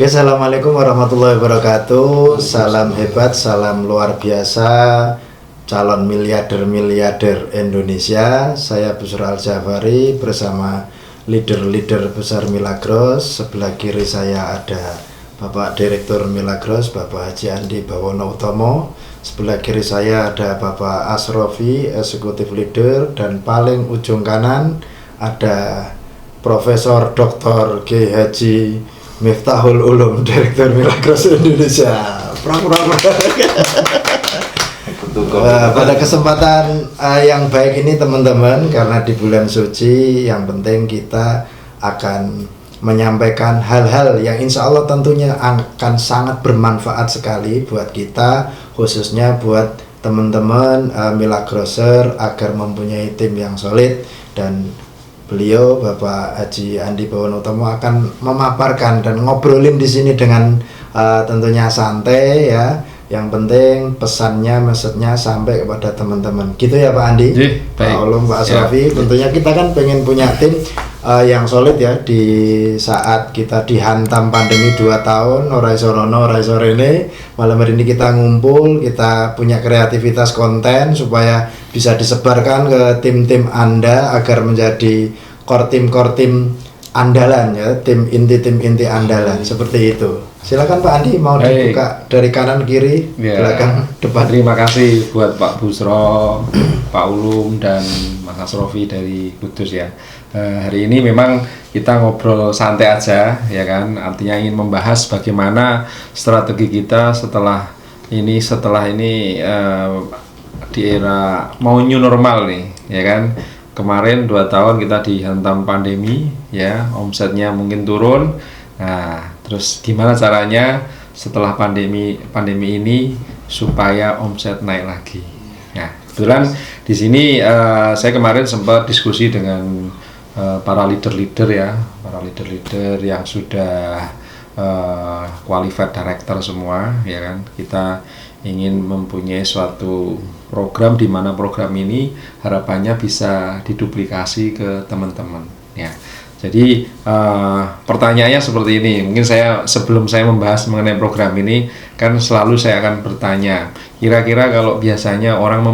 Assalamualaikum warahmatullahi wabarakatuh. Salam hebat, salam luar biasa, calon miliarder Indonesia. Saya Busra Al-Jafari bersama leader-leader besar Milagros. Sebelah kiri saya ada Bapak Direktur Milagros, Bapak Haji Andi Bawono Utomo. Sebelah kiri saya ada Bapak Asrofi, Eksekutif Leader. Dan paling ujung kanan ada Profesor Dr. G. Haji Miftahul Ulum, Direktur Milagros Indonesia. Pada kesempatan yang baik ini teman-teman, karena di bulan suci, yang penting kita akan menyampaikan hal-hal yang insya Allah tentunya akan sangat bermanfaat sekali buat kita, khususnya buat teman-teman Milagroser agar mempunyai tim yang solid. Dan beliau Bapak Haji Andi Bawono Utomo akan memaparkan dan ngobrolin di sini dengan tentunya santai ya. Yang penting pesannya, maksudnya sampai kepada teman-teman. Gitu ya Pak Andi, Pak Ulum, Pak Asrafi. Tentunya kita kan pengen punya tim yang solid ya di saat kita dihantam pandemi 2 tahun, ora iso rono, ora iso rene. Malam hari ini kita ngumpul, kita punya kreativitas konten supaya bisa disebarkan ke tim-tim Anda agar menjadi core tim andalan ya, tim inti andalan seperti itu. Silakan Pak Andi, mau dibuka dari kanan kiri, belakang, depan. Terima kasih buat Pak Busro, Pak Ulum, dan Mas Asrofi dari Kudus ya. Hari ini memang kita ngobrol santai aja ya kan, artinya ingin membahas bagaimana strategi kita setelah ini di era mau new normal nih ya kan. Kemarin 2 tahun kita dihantam pandemi ya, omsetnya mungkin turun. Nah, terus gimana caranya setelah pandemi ini supaya omset naik lagi? Nah, kebetulan di sini saya kemarin sempat diskusi dengan para leader yang sudah qualified director semua ya kan. Kita ingin mempunyai suatu program di mana program ini harapannya bisa diduplikasi ke teman-teman ya. Jadi pertanyaannya seperti ini. Mungkin sebelum saya membahas mengenai program ini, kan selalu saya akan bertanya, kira-kira kalau biasanya orang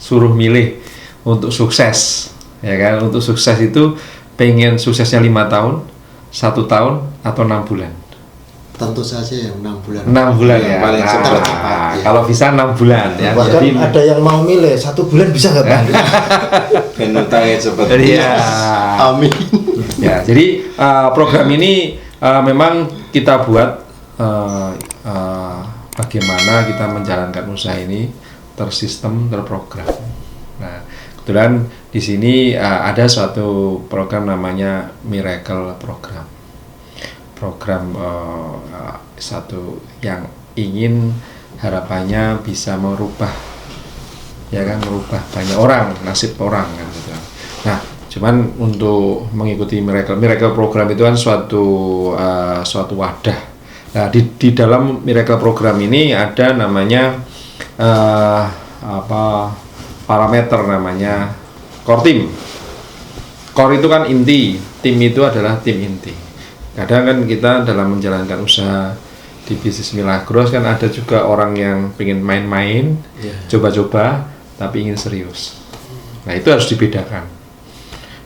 suruh milih untuk sukses ya kan, untuk sukses itu pengen suksesnya 5 tahun, 1 tahun, atau 6 bulan? Tentu saja yang 6 bulan. 6 bulan ya. Paling cepat. Ya. Kalau bisa 6 bulan ya. Bahkan jadi ada yang mau milih 1 bulan bisa nggak Pak? Penutangnya seperti ya. Amin. Ya, jadi program ini memang kita buat bagaimana kita menjalankan usaha ini tersistem, terprogram. Nah, kebetulan di sini ada suatu program namanya Miracle Program. Program satu yang ingin harapannya bisa merubah banyak orang, nasib orang kan gitu. Nah, cuman untuk mengikuti Miracle Program itu kan suatu wadah. Nah, di dalam Miracle Program ini ada namanya parameter namanya core team. Core itu kan inti, tim itu adalah tim inti. Kadang kan kita dalam menjalankan usaha di bisnis Milagros kan ada juga orang yang pengen main-main, coba-coba, tapi ingin serius. Nah, itu harus dibedakan.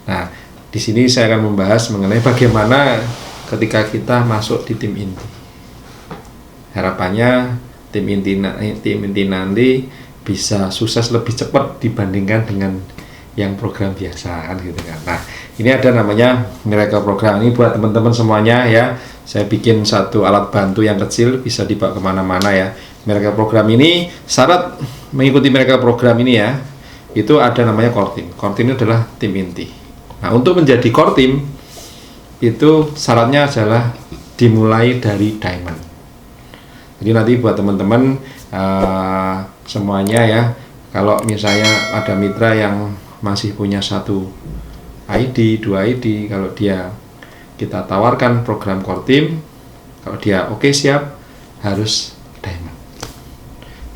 Nah, di sini saya akan membahas mengenai bagaimana ketika kita masuk di tim inti. Harapannya tim inti nanti bisa sukses lebih cepat dibandingkan dengan yang program biasa kan gitu kan. Nah, ini ada namanya Miracle Program. Ini buat teman-teman semuanya ya. Saya bikin satu alat bantu yang kecil, bisa dibawa kemana-mana ya. Miracle Program ini, syarat mengikuti Miracle Program ini ya, itu ada namanya core team. Core team itu adalah tim inti. Nah, untuk menjadi core team itu syaratnya adalah dimulai dari diamond. Jadi nanti buat teman-teman semuanya ya, kalau misalnya ada mitra yang masih punya 1 ID, 2 ID, kalau kita tawarkan program core team, kalau dia oke, siap, harus diamond.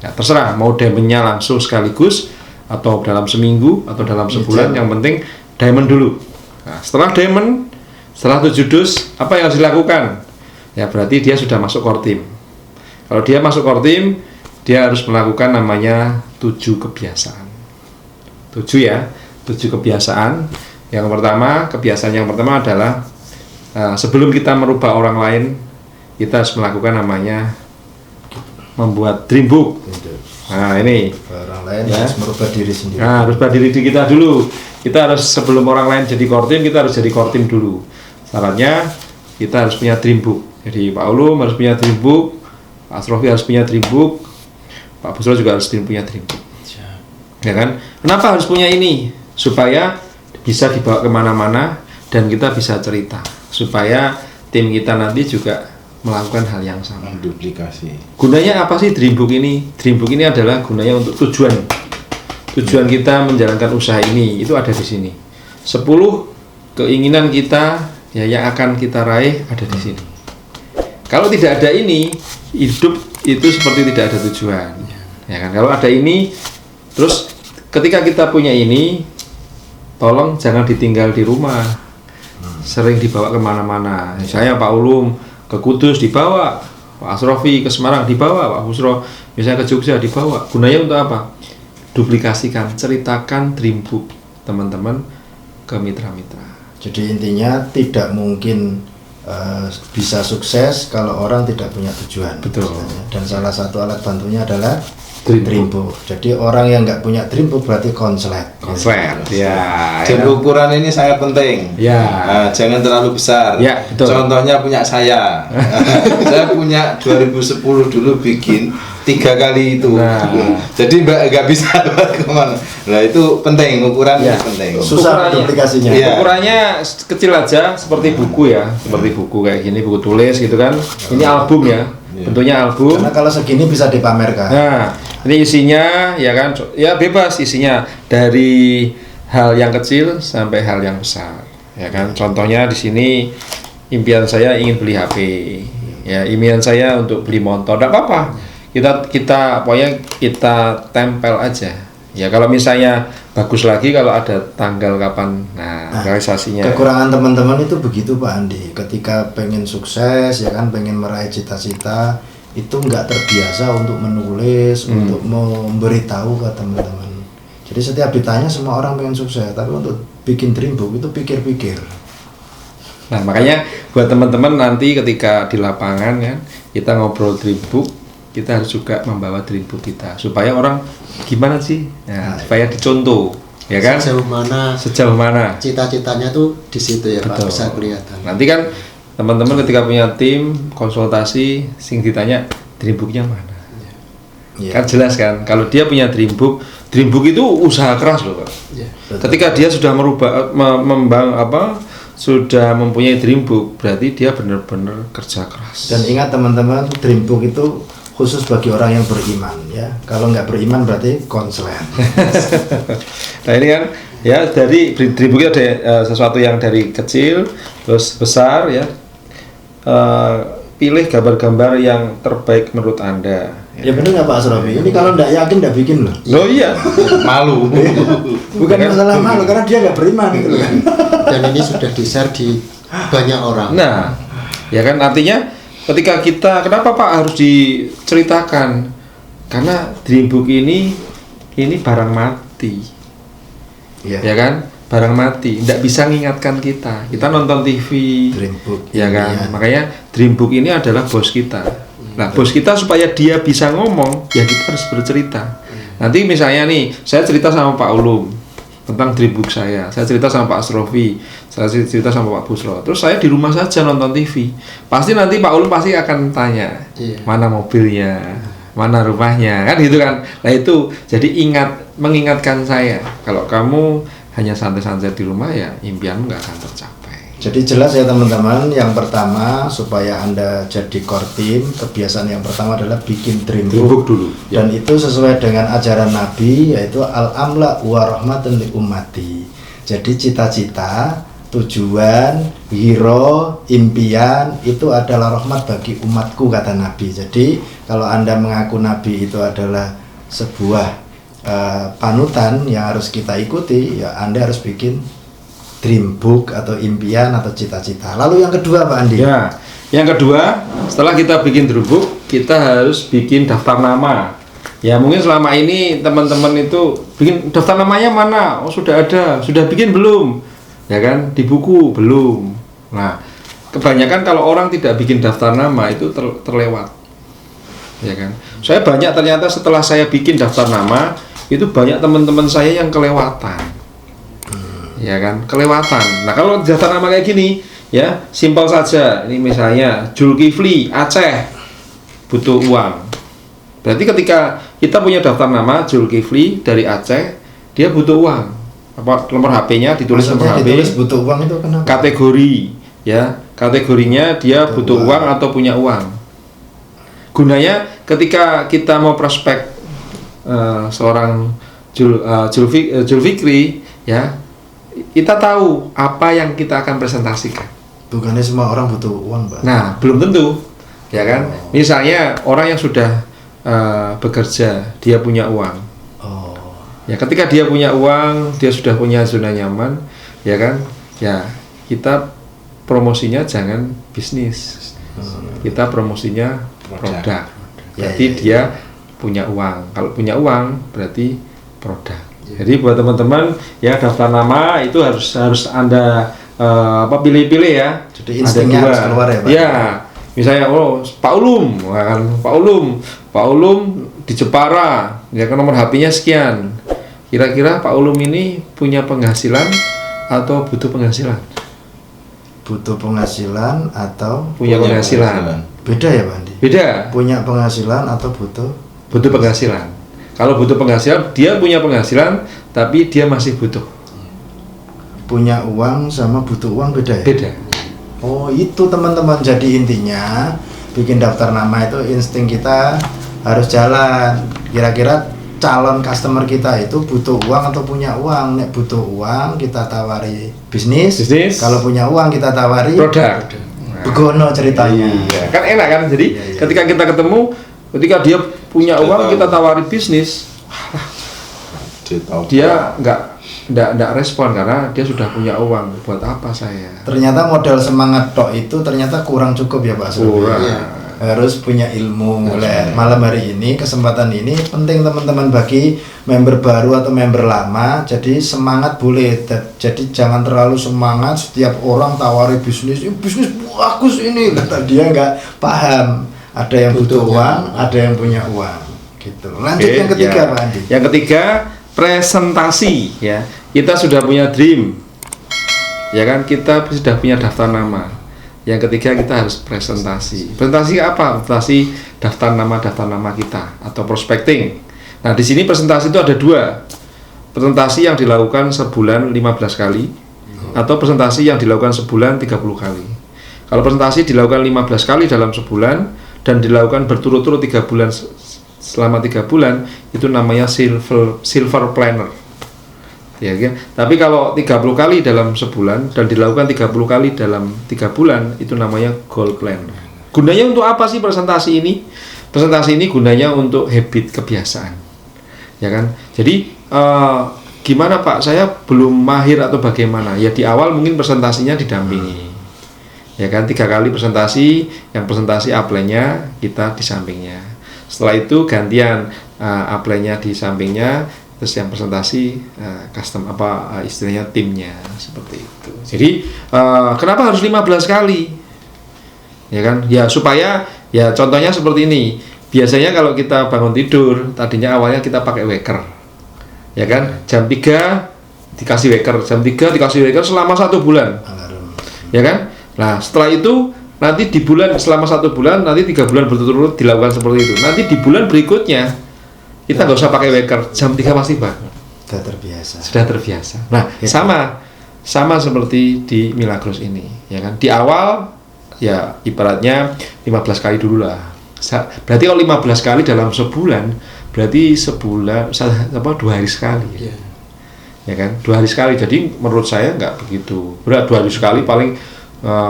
Ya, terserah mau diamondnya langsung sekaligus atau dalam seminggu atau dalam sebulan, yang penting diamond dulu. Nah, setelah diamond, setelah 7 dus, apa yang harus dilakukan? ya berarti dia sudah masuk core team. Kalau dia masuk core team, dia harus melakukan namanya 7 kebiasaan. 7 ya, 7 kebiasaan. Yang pertama, kebiasaan yang pertama adalah sebelum kita merubah orang lain, kita harus melakukan namanya membuat dream book. Nah ini orang lain ya. harus merubah diri sendiri. Nah, harus merubah diri kita dulu. Kita harus sebelum orang lain jadi core team, kita harus jadi core team dulu. Syaratnya kita harus punya dream book. Jadi Pak Ulum harus punya dream book, Pak Asrofi harus punya dream book, Pak Busro juga harus punya dream book. Ya kan? Kenapa harus punya ini? Supaya bisa dibawa kemana-mana dan kita bisa cerita. Supaya tim kita nanti juga melakukan hal yang sama. Duplikasi. Gunanya apa sih dream book ini? Dream book ini adalah gunanya untuk tujuan kita menjalankan usaha ini, itu ada di sini. 10 keinginan kita ya yang akan kita raih ada di sini. Kalau tidak ada ini, hidup itu seperti tidak ada tujuan. Ya kan? Kalau ada ini, terus ketika kita punya ini, tolong jangan ditinggal di rumah. Sering dibawa kemana-mana. Saya Pak Ulum ke Kudus dibawa, Pak Asrofi ke Semarang dibawa, Pak Busro misalnya ke Jogja dibawa. Gunanya untuk apa? Duplikasikan, ceritakan dream book teman-teman ke mitra-mitra. Jadi intinya tidak mungkin bisa sukses kalau orang tidak punya tujuan. Betul. Dan salah satu alat bantunya adalah Dream dream book. Jadi orang yang nggak punya dream book berarti konslet. Konslet, ya. Dan ukuran ini sangat penting. Ya. Jangan terlalu besar. Ya, betul. Contohnya punya saya. Saya punya 2010 dulu bikin 3 kali itu. Nah. Jadi nggak bisa kemana. Nah itu penting, ukuran Ya. penting. Susah Ukurannya. duplikasinya. Iya. Ukurannya kecil aja seperti buku ya, seperti buku kayak gini, buku tulis gitu kan. Ini album ya, bentuknya album. Karena kalau segini bisa dipamerkan. Nah, ini isinya ya kan, ya bebas isinya dari hal yang kecil sampai hal yang besar, ya kan. Contohnya di sini impian saya ingin beli HP, ya impian saya untuk beli motor, tidak apa-apa. Kita pokoknya kita tempel aja. Ya kalau misalnya bagus lagi kalau ada tanggal kapan, realisasinya. Kekurangan teman-teman itu begitu Pak Andi. Ketika pengen sukses, ya kan, pengen meraih cita-cita, itu nggak terbiasa untuk menulis, untuk memberitahu ke teman-teman. Jadi setiap ditanya semua orang pengen sukses, tapi untuk bikin dream book itu pikir-pikir. Nah makanya buat teman-teman nanti ketika di lapangan kan kita ngobrol dream book, kita harus juga membawa dream book kita supaya orang gimana sih, supaya dicontoh, ya kan? Sejauh mana Cita-citanya tuh di situ ya. Betul. Pak, bisa kelihatan. Nanti kan teman-teman ketika punya tim konsultasi, sing ditanya dream booknya mana? Ya. Kan jelas kan, kalau dia punya dream book itu usaha keras loh Pak. Ya. Ketika dia sudah merubah, sudah mempunyai dream book, berarti dia benar-benar kerja keras. Dan ingat teman-teman, dream book itu khusus bagi orang yang beriman, ya. Kalau nggak beriman berarti konslet. Nah ini kan ya dari dream book itu ada sesuatu yang dari kecil terus besar ya. Pilih gambar-gambar yang terbaik menurut Anda. Ya benar nggak Pak Asrofi? Ini kalau nggak yakin nggak bikin loh. Oh iya. Malu. Bukan masalah malu, karena dia nggak beriman gitu kan. Dan ini sudah di-share di banyak orang. Nah, ya kan artinya ketika kita kenapa Pak harus diceritakan? Karena dream book ini barang mati. Ya kan? Barang mati, tidak bisa mengingatkan kita. Kita nonton TV, Dream book, ya kan? iya. Makanya dream book ini adalah bos kita. Nah, bos kita supaya dia bisa ngomong, ya kita harus bercerita. Nanti misalnya nih, saya cerita sama Pak Ulum tentang dream book saya cerita sama Pak Asrofi, saya cerita sama Pak Busro. Terus saya di rumah saja nonton TV. Pasti nanti Pak Ulum pasti akan tanya, mana mobilnya, mana rumahnya, kan gitu kan. Nah itu, jadi mengingatkan saya, kalau kamu hanya santai-santai di rumah ya impianmu nggak akan tercapai. Jadi jelas ya teman-teman, yang pertama supaya Anda jadi core team, kebiasaan yang pertama adalah bikin dream book dulu. Dan itu sesuai dengan ajaran Nabi, yaitu al-amla wa rahmatan li ummati. Jadi cita-cita, tujuan, hero, impian itu adalah rahmat bagi umatku, kata Nabi. Jadi kalau Anda mengaku Nabi itu adalah sebuah panutan yang harus kita ikuti, ya Anda harus bikin dream book atau impian atau cita-cita. Lalu yang kedua Pak Andi. Ya, Yang kedua, setelah kita bikin Drupebook, kita harus bikin daftar nama. Ya mungkin selama ini teman-teman itu bikin daftar namanya mana? Oh sudah ada, sudah bikin belum? Ya kan, di buku belum. Nah, kebanyakan kalau orang tidak bikin daftar nama itu terlewat. Ya kan. Saya banyak ternyata setelah saya bikin daftar nama, itu banyak teman-teman saya yang kelewatan. Ya kan, kelewatan. Nah, kalau daftar nama kayak gini, ya, simpel saja. Ini misalnya Zulkifli Aceh butuh uang. Berarti ketika kita punya daftar nama Zulkifli dari Aceh, dia butuh uang. Apa nomor HP-nya ditulis nomor HP. Ditulis butuh uang itu kenapa? Kategori, ya. Kategorinya dia butuh uang atau punya uang. Gunanya ketika kita mau prospek seorang Zulfikri, ya, kita tahu apa yang kita akan presentasikan. Bukannya semua orang butuh uang, Pak? Nah, belum tentu, ya kan? Misalnya orang yang sudah bekerja, dia punya uang. Ya, ketika dia punya uang, dia sudah punya zona nyaman, ya kan? Ya, kita promosinya jangan bisnis, kita promosinya produk. Berarti dia punya uang. Kalau punya uang, berarti produk. Jadi buat teman-teman, ya daftar nama itu harus Anda pilih-pilih ya. Jadi instingnya harus keluar ya, Pak? Ya, misalnya Pak Ulum di Jepara, ya kan nomor HP-nya sekian. Kira-kira Pak Ulum ini punya penghasilan atau butuh penghasilan? Butuh penghasilan atau punya penghasilan. Beda ya, Pak Andi? Beda. Punya penghasilan atau butuh penghasilan. Kalau butuh penghasilan, dia punya penghasilan tapi dia masih butuh. Punya uang sama butuh uang beda ya? Beda. Oh, itu teman-teman. Jadi intinya bikin daftar nama itu insting kita harus jalan. Kira-kira calon customer kita itu butuh uang atau punya uang. Nek butuh uang kita tawari bisnis. Kalau punya uang kita tawari produk. Begono ceritanya. Iya. Kan enak kan? Jadi ketika kita ketemu, ketika dia punya uang kita tawari bisnis, dia nggak respon karena dia sudah punya uang. Buat apa saya? Ternyata modal semangat tok itu ternyata kurang cukup ya, Pak Surya. Harus punya ilmu. Malam hari ini, kesempatan ini penting teman-teman bagi member baru atau member lama. Jadi semangat boleh, jadi jangan terlalu semangat setiap orang tawari bisnis bagus ini, kata dia nggak paham. Ada yang butuh uang, ada yang punya uang. Gitu. Lanjut yang ketiga, Pak Andi. Yang ketiga, presentasi, ya. Kita sudah punya dream, ya kan? Kita sudah punya daftar nama. Yang ketiga kita harus presentasi. Presentasi apa? Presentasi daftar nama kita atau prospecting. Nah, di sini presentasi itu ada dua. Presentasi yang dilakukan sebulan 15 kali atau presentasi yang dilakukan sebulan 30 kali. Kalau presentasi dilakukan 15 kali dalam sebulan dan dilakukan berturut-turut 3 bulan selama 3 bulan, itu namanya silver planner. Ya, kan? Tapi kalau 30 kali dalam sebulan dan dilakukan 30 kali dalam 3 bulan, itu namanya gold planner. Gunanya untuk apa sih presentasi ini? Presentasi ini gunanya untuk habit, kebiasaan. Ya kan? Jadi gimana Pak? Saya belum mahir atau bagaimana? Ya di awal mungkin presentasinya didampingi. Ya kan, 3 kali presentasi, yang presentasi upline-nya kita di sampingnya. Setelah itu gantian upline-nya di sampingnya, terus yang presentasi custom istilahnya timnya seperti itu. Jadi kenapa harus 15 kali? Ya kan? Ya supaya ya contohnya seperti ini. Biasanya kalau kita bangun tidur, tadinya awalnya kita pakai waker. Ya kan? Jam 3 dikasih waker, jam 3 dikasih waker selama 1 bulan. Ya kan? Nah, setelah itu nanti di bulan selama 1 bulan, nanti 3 bulan berturut-turut dilakukan seperti itu. Nanti di bulan berikutnya kita nggak usah pakai waker, jam 3 pasti bangun. Sudah terbiasa. Nah, gitu. sama seperti di Milagros ini, ya kan? Di awal ya ibaratnya 15 kali dulu lah. Berarti kalau 15 kali dalam sebulan, berarti sebulan 2 hari sekali. Ya kan? 2 hari sekali. Jadi menurut saya nggak begitu berat. 2 hari sekali paling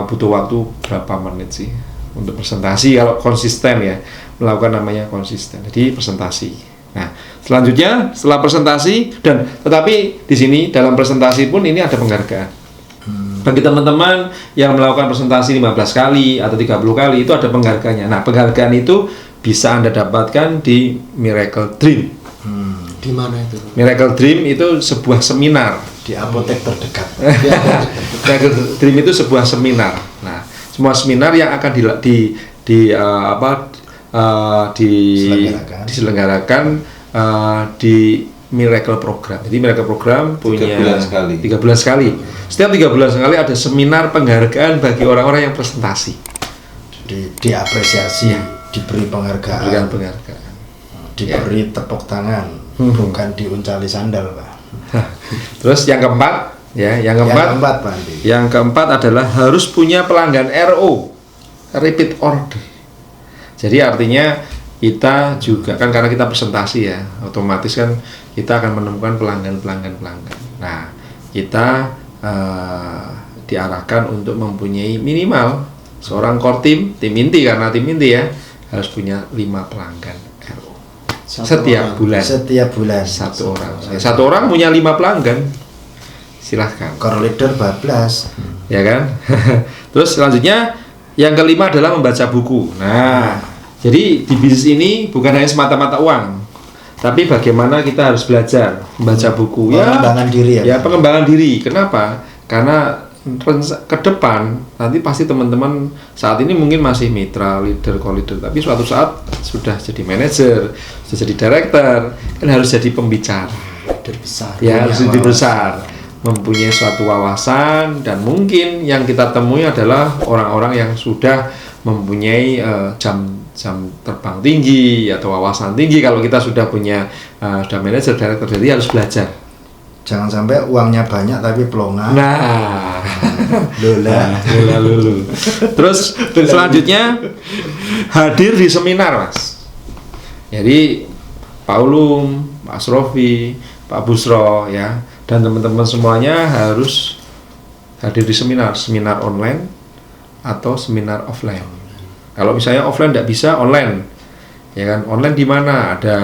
butuh waktu berapa menit sih untuk presentasi kalau konsisten ya, melakukan namanya konsisten. Jadi presentasi. Nah, selanjutnya setelah presentasi tetapi di sini dalam presentasi pun ini ada penghargaan. Bagi teman-teman yang melakukan presentasi 15 kali atau 30 kali itu ada penghargaannya. Nah, penghargaan itu bisa Anda dapatkan di Miracle Dream. Di mana itu? Miracle Dream itu sebuah seminar. Di apotek terdekat. Miracle Dream itu sebuah seminar. Nah, semua seminar yang akan diselenggarakan di Miracle Program. Jadi Miracle Program punya 3 bulan sekali. Setiap 3 bulan sekali ada seminar penghargaan bagi orang-orang yang presentasi. Diapresiasi, diberi penghargaan, diberi tepuk tangan, bukan diuncali sandal, Pak. Terus yang keempat, yang keempat adalah harus punya pelanggan RO, repeat order. Jadi artinya kita juga kan karena kita presentasi ya, otomatis kan kita akan menemukan pelanggan. Nah, kita diarahkan untuk mempunyai minimal seorang core team inti, karena tim inti ya harus punya 5 pelanggan RO setiap bulan. Satu orang punya 5 pelanggan, silahkan. Core leader bablas, ya kan? Terus selanjutnya yang kelima adalah membaca buku. Nah, jadi di bisnis ini bukan hanya semata-mata uang, tapi bagaimana kita harus belajar membaca buku. Pengembangan diri ya. Ya, pengembangan diri. Kenapa? Karena ke depan nanti pasti teman-teman saat ini mungkin masih mitra, leader, co-leader, tapi suatu saat sudah jadi manajer, sudah jadi director, kan harus jadi pembicara. Leader besar. Ya, harus jadi besar, mempunyai suatu wawasan, dan mungkin yang kita temui adalah orang-orang yang sudah mempunyai jam terbang tinggi atau wawasan tinggi. Kalau kita sudah punya sudah manajer, director, jadi harus belajar. Jangan sampai uangnya banyak tapi pelongan. Nah, lulu. Terus selanjutnya hadir di seminar, Mas. Jadi Pak Ulum, Pak Asrofi, Pak Busro ya, dan teman-teman semuanya harus hadir di seminar online atau seminar offline. Kalau misalnya offline tidak bisa, online, ya kan? Online di mana? Ada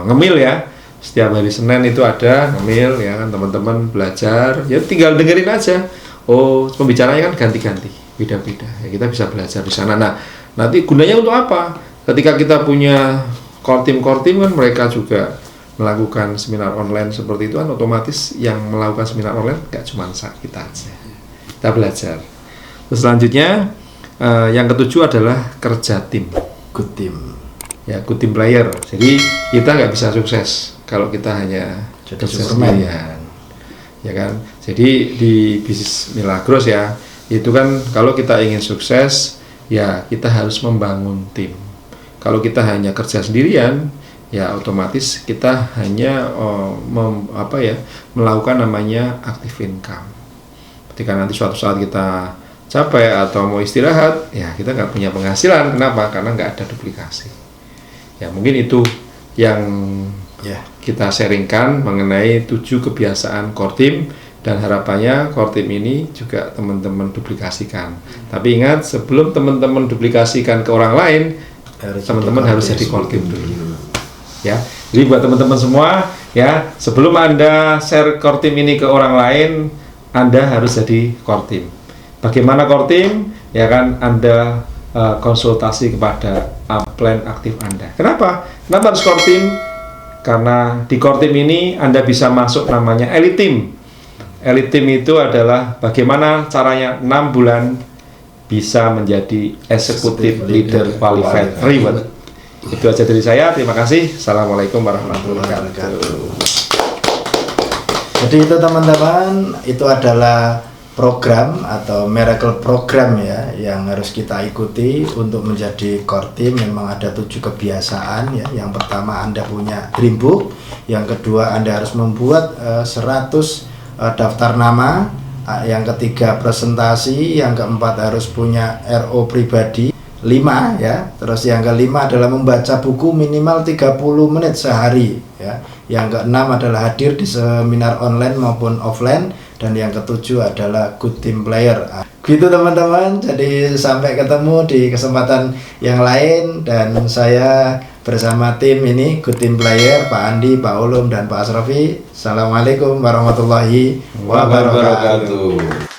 ngemil ya. Setiap hari Senin itu ada ngemil ya kan, teman-teman belajar. Ya tinggal dengerin aja. Oh, pembicaranya kan ganti-ganti, beda-beda. Ya kita bisa belajar di sana. Nah, nanti gunanya untuk apa? Ketika kita punya core team kan mereka juga melakukan seminar online seperti itu kan, otomatis yang melakukan seminar online gak cuma kita aja. Kita belajar. Terus selanjutnya yang ketujuh adalah kerja tim, Good team. ya, good team player. Jadi kita nggak bisa sukses kalau kita hanya Jadi kerja Superman. sendirian, ya kan. Jadi di bisnis Milagros ya, itu kan kalau kita ingin sukses ya kita harus membangun tim. Kalau kita hanya kerja sendirian ya otomatis kita hanya melakukan namanya active income. Ketika nanti suatu saat kita capek atau mau istirahat, ya kita nggak punya penghasilan. Kenapa? Karena nggak ada duplikasi. Ya mungkin itu yang kita sharingkan mengenai 7 kebiasaan core team, dan harapannya core team ini juga teman-teman duplikasikan. Tapi ingat, sebelum teman-teman duplikasikan ke orang lain, teman-teman harus jadi core team dulu. Ya, jadi buat teman-teman semua, ya sebelum Anda share core team ini ke orang lain, Anda harus jadi core team. Bagaimana core team? Ya kan, Anda konsultasi kepada plan aktif Anda. Kenapa? Kenapa harus core team? Karena di core team ini Anda bisa masuk namanya elite team. Elite team itu adalah bagaimana caranya 6 bulan bisa menjadi executive leader qualified reward. Itu aja dari saya. Terima kasih. Assalamualaikum warahmatullahi wabarakatuh. Jadi itu teman-teman, itu adalah program atau miracle program ya yang harus kita ikuti untuk menjadi core team. Memang ada 7 kebiasaan ya. Yang pertama, Anda punya dream book. Yang kedua, Anda harus membuat 100 daftar nama. Yang ketiga, presentasi. Yang keempat, harus punya RO pribadi 5 ya. Terus yang kelima adalah membaca buku minimal 30 menit sehari ya. Yang keenam adalah hadir di seminar online maupun offline, dan yang ketujuh adalah good team player. Gitu teman-teman. Jadi sampai ketemu di kesempatan yang lain, dan saya bersama tim ini good team player, Pak Andi, Pak Ulum, dan Pak Asrofi. Assalamualaikum warahmatullahi wabarakatuh.